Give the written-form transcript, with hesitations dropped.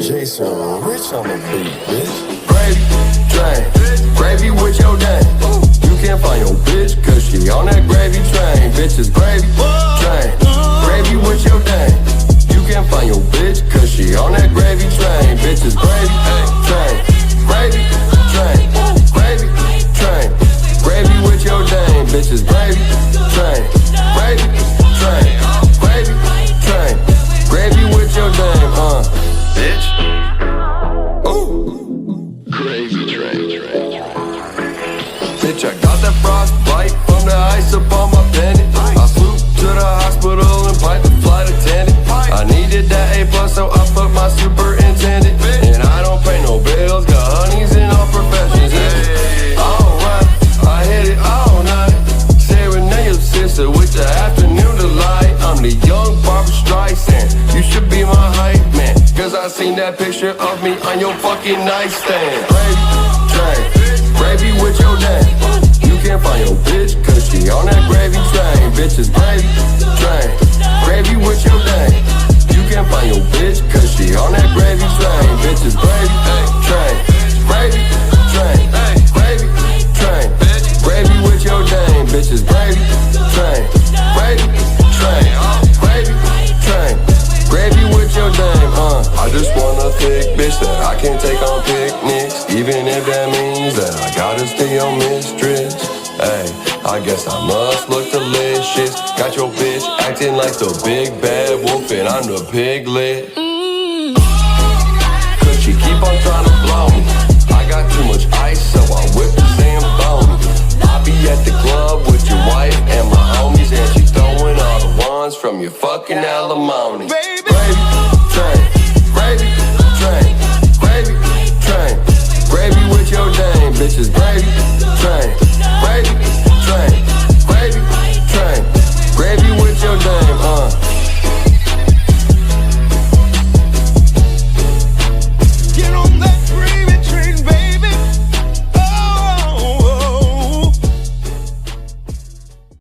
Jason Rich on the beat, bitch. Gravy, train, gravy with your dame. You can't find your bitch, cause she on that gravy train. Bitches gravy, train, gravy with your dame. You can't find your bitch, cause she on that gravy train. Bitches gravy, train, gravy, train, gravy, train, gravy with your dame. Bitches gravy, train, gravy, train, gravy, train, gravy with your dame, bitch. Gravy train. Bitch, I got that frostbite from the ice up on my pendant. I flew to the hospital and piped the flight attendant. I needed that A+, so I put my superintendent. And I don't pay no bills, got honeys in all professions. Alright, I hit it all night. Serenade your sister with the afternoon delight. I'm the young Barbra Streisand, you should be my hype man. Cause I seen that picture of me on your fucking nightstand. Gravy train, gravy with your dame. You can't find your bitch, cause she on that gravy train. Bitches gravy train, gravy with your dame. You can't find your bitch, cause she on that gravy train. Bitches gravy train, gravy train, gravy train, gravy with your dame. Bitches gravy train, gravy train, gravy train, gravy with your dame. I just want a thick bitch that I can take on picnics, even if that means that I gotta stay on mistress. Hey, I guess I must look delicious. Got your bitch acting like the big bad wolf and I'm the piglet. Cause she keep on trying to blow